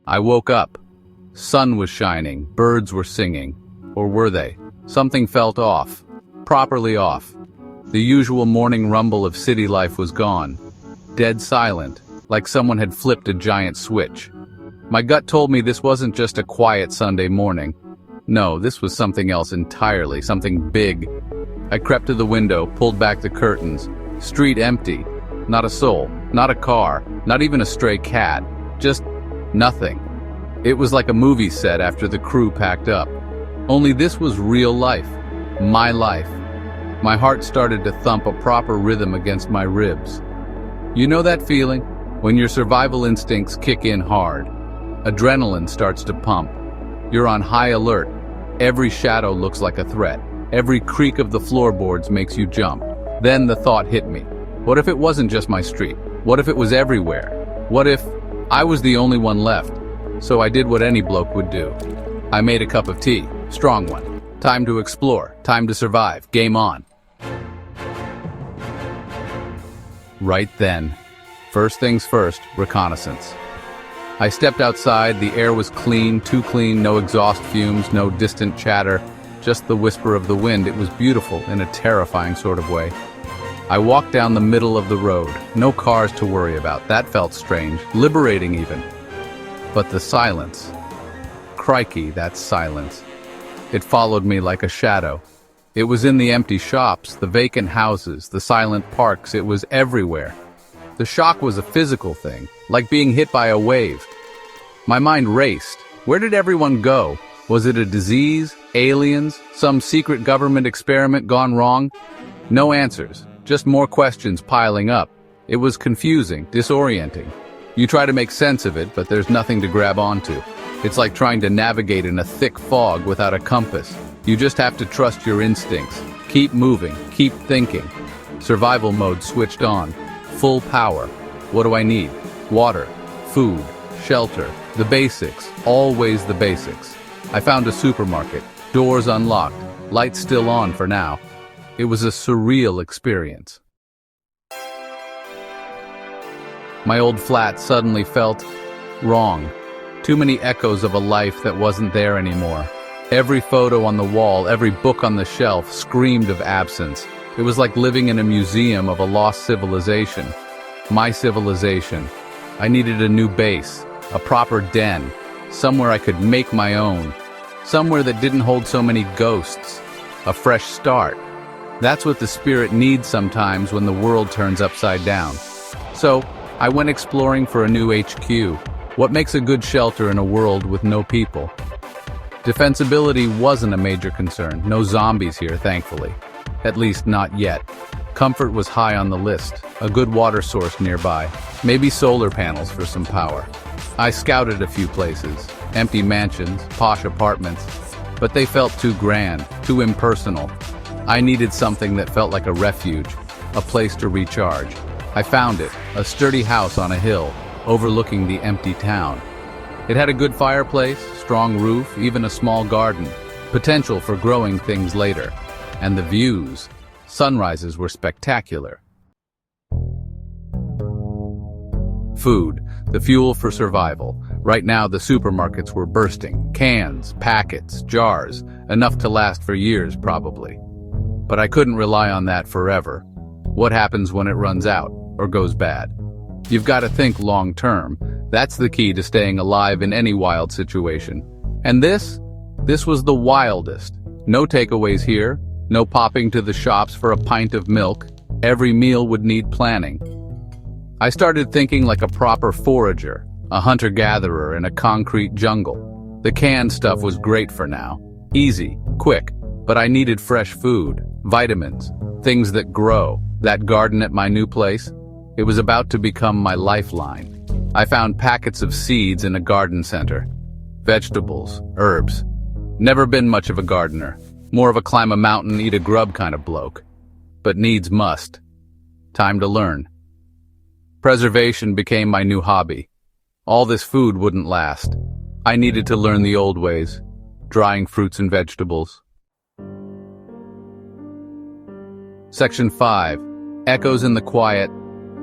I woke up. Sun was shining, birds were singing. Or were they? Something felt off. Properly off. The usual morning rumble of city life was gone. Dead silent, like someone had flipped a giant switch. My gut told me this wasn't just a quiet Sunday morning. No, this was something else entirely, something big. I crept to the window, pulled back the curtains. Street empty. Not a soul, not a car, not even a stray cat. Just nothing. It was like a movie set after the crew packed up. Only this was real life. My life. My heart started to thump a proper rhythm against my ribs. You know that feeling? When your survival instincts kick in hard. Adrenaline starts to pump. You're on high alert. Every shadow looks like a threat. Every creak of the floorboards makes you jump. Then the thought hit me. What if it wasn't just my street? What if it was everywhere? What if I was the only one left? So I did what any bloke would do. I made a cup of tea, strong one. Time to explore, time to survive, game on. Right then, first things first, reconnaissance. I stepped outside, the air was clean, too clean, no exhaust fumes, no distant chatter, just the whisper of the wind. It was beautiful in a terrifying sort of way. I walked down the middle of the road, no cars to worry about. That felt strange, liberating even. But the silence. Crikey, that silence. It followed me like a shadow. It was in the empty shops, the vacant houses, the silent parks. It was everywhere. The shock was a physical thing, like being hit by a wave. My mind raced. Where did everyone go? Was it a disease? Aliens? Some secret government experiment gone wrong? No answers, just more questions piling up. It was confusing, disorienting. You try to make sense of it, but there's nothing to grab onto. It's like trying to navigate in a thick fog without a compass. You just have to trust your instincts. Keep moving, keep thinking. Survival mode switched on. Full power. What do I need? Water, food, shelter, the basics, always the basics. I found a supermarket, doors unlocked, lights still on for now. It was a surreal experience. My old flat suddenly felt wrong. Too many echoes of a life that wasn't there anymore. Every photo on the wall, every book on the shelf screamed of absence. It was like living in a museum of a lost civilization. My civilization. I needed a new base, a proper den, somewhere I could make my own, somewhere that didn't hold so many ghosts, a fresh start. That's what the spirit needs sometimes when the world turns upside down. So, I went exploring for a new HQ. What makes a good shelter in a world with no people? Defensibility wasn't a major concern. No zombies here, thankfully. At least not yet. Comfort was high on the list. A good water source nearby. Maybe solar panels for some power. I scouted a few places. Empty mansions, posh apartments. But they felt too grand, too impersonal. I needed something that felt like a refuge. A place to recharge. I found it, a sturdy house on a hill, overlooking the empty town. It had a good fireplace, strong roof, even a small garden, potential for growing things later. And the views, sunrises were spectacular. Food, the fuel for survival. Right now the supermarkets were bursting. Cans, packets, jars, enough to last for years probably. But I couldn't rely on that forever. What happens when it runs out? Or goes bad? You've got to think long term. That's the key to staying alive in any wild situation. And this was the wildest. No takeaways here, no popping to the shops for a pint of milk. Every meal would need planning. I started thinking like a proper forager, a hunter-gatherer in a concrete jungle. The canned stuff was great for now. Easy, quick, but I needed fresh food, vitamins, things that grow. That garden at my new place, it was about to become my lifeline. I found packets of seeds in a garden center. Vegetables, herbs. Never been much of a gardener. More of a climb a mountain, eat a grub kind of bloke. But needs must. Time to learn. Preservation became my new hobby. All this food wouldn't last. I needed to learn the old ways. Drying fruits and vegetables. Section 5. Echoes in the quiet.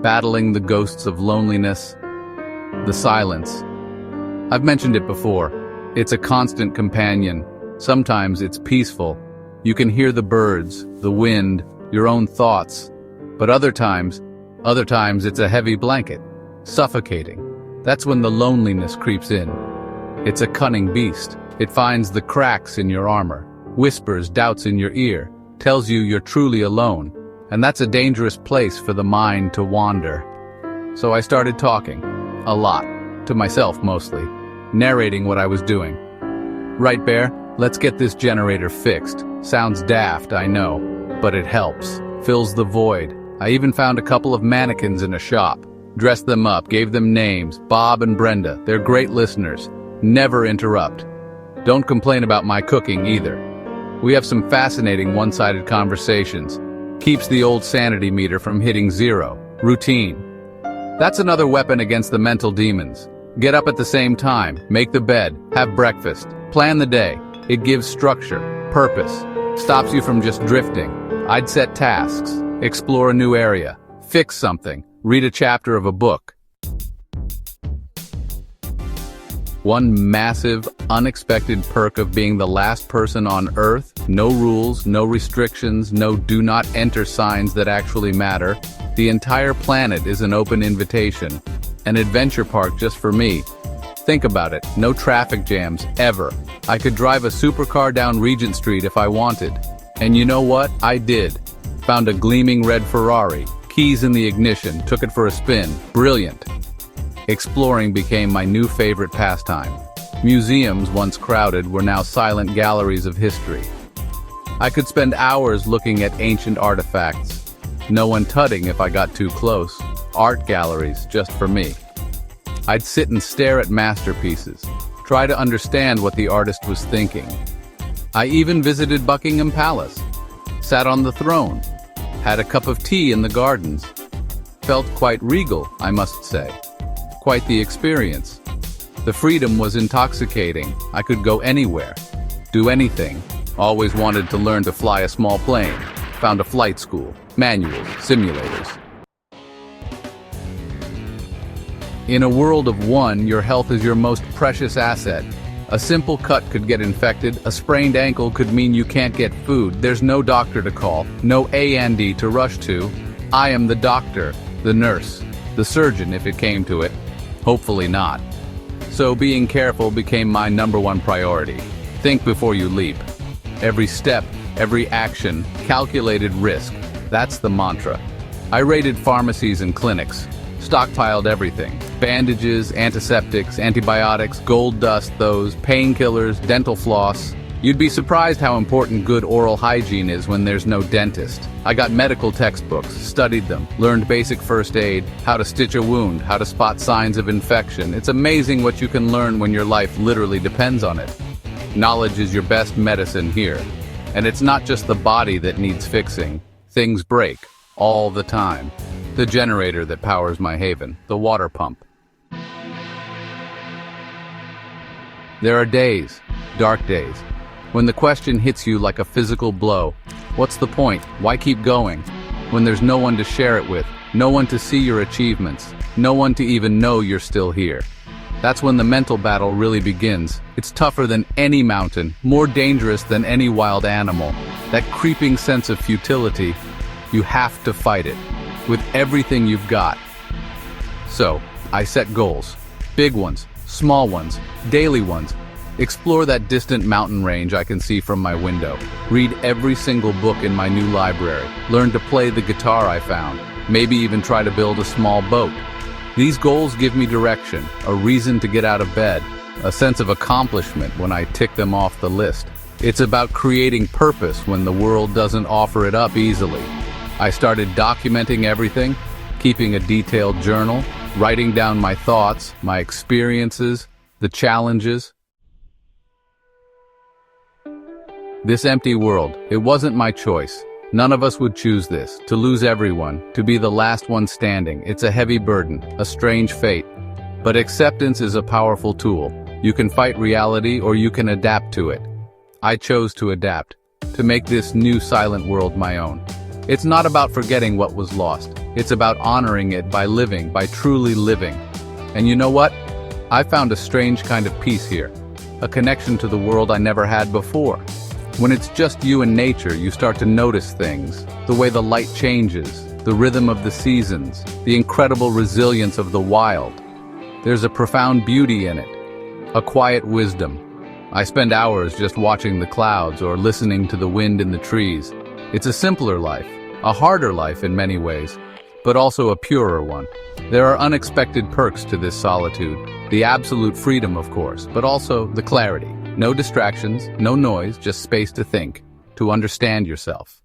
Battling the ghosts of loneliness. The silence. I've mentioned it before. It's a constant companion. Sometimes it's peaceful. You can hear the birds, the wind, your own thoughts. But other times it's a heavy blanket, suffocating. That's when the loneliness creeps in. It's a cunning beast. It finds the cracks in your armor, whispers doubts in your ear, tells you you're truly alone, and that's a dangerous place for the mind to wander. So I started talking, a lot, to myself mostly, narrating what I was doing. Right, Bear? Let's get this generator fixed. Sounds daft, I know, but it helps. Fills the void. I even found a couple of mannequins in a shop. Dressed them up, gave them names, Bob and Brenda. They're great listeners. Never interrupt. Don't complain about my cooking either. We have some fascinating one-sided conversations. Keeps the old sanity meter from hitting zero. Routine. That's another weapon against the mental demons. Get up at the same time, make the bed, have breakfast, plan the day. It gives structure, purpose, stops you from just drifting. I'd set tasks, explore a new area, fix something, read a chapter of a book. One massive, unexpected perk of being the last person on Earth, no rules, no restrictions, no do not enter signs that actually matter. The entire planet is an open invitation, an adventure park just for me. Think about it, no traffic jams, ever. I could drive a supercar down Regent Street if I wanted. And you know what? I did. Found a gleaming red Ferrari, keys in the ignition, took it for a spin. Brilliant. Exploring became my new favorite pastime. Museums, once crowded, were now silent galleries of history. I could spend hours looking at ancient artifacts. No one tutting if I got too close. Art galleries, just for me. I'd sit and stare at masterpieces, try to understand what the artist was thinking. I even visited Buckingham Palace, sat on the throne, had a cup of tea in the gardens. Felt quite regal, I must say. Quite the experience. The freedom was intoxicating. I could go anywhere, do anything. Always wanted to learn to fly a small plane. Found a flight school, manuals, simulators. In a world of one, your health is your most precious asset. A simple cut could get infected, a sprained ankle could mean you can't get food, there's no doctor to call, no A&E to rush to. I am the doctor, the nurse, the surgeon if it came to it. Hopefully not. So being careful became my #1 priority. Think before you leap. Every step, every action, calculated risk. That's the mantra. I raided pharmacies and clinics. Stockpiled everything. Bandages, antiseptics, antibiotics, gold dust, those, painkillers, dental floss. You'd be surprised how important good oral hygiene is when there's no dentist. I got medical textbooks, studied them, learned basic first aid, how to stitch a wound, how to spot signs of infection. It's amazing what you can learn when your life literally depends on it. Knowledge is your best medicine here. And it's not just the body that needs fixing. Things break, all the time. The generator that powers my haven, the water pump. There are days, dark days, when the question hits you like a physical blow. What's the point? Why keep going? When there's no one to share it with, no one to see your achievements, no one to even know you're still here. That's when the mental battle really begins. It's tougher than any mountain, more dangerous than any wild animal. That creeping sense of futility, you have to fight it, with everything you've got. So, I set goals. Big ones, small ones, daily ones. Explore that distant mountain range I can see from my window. Read every single book in my new library. Learn to play the guitar I found. Maybe even try to build a small boat. These goals give me direction, a reason to get out of bed, a sense of accomplishment when I tick them off the list. It's about creating purpose when the world doesn't offer it up easily. I started documenting everything, keeping a detailed journal, writing down my thoughts, my experiences, the challenges. This empty world, it wasn't my choice. None of us would choose this, to lose everyone, to be the last one standing. It's a heavy burden, a strange fate. But acceptance is a powerful tool. You can fight reality or you can adapt to it. I chose to adapt, to make this new silent world my own. It's not about forgetting what was lost. It's about honoring it by living, by truly living. And you know what? I found a strange kind of peace here, a connection to the world I never had before. When it's just you and nature, you start to notice things, the way the light changes, the rhythm of the seasons, the incredible resilience of the wild. There's a profound beauty in it, a quiet wisdom. I spend hours just watching the clouds or listening to the wind in the trees. It's a simpler life, a harder life in many ways, but also a purer one. There are unexpected perks to this solitude, the absolute freedom, of course, but also the clarity. No distractions, no noise, just space to think, to understand yourself.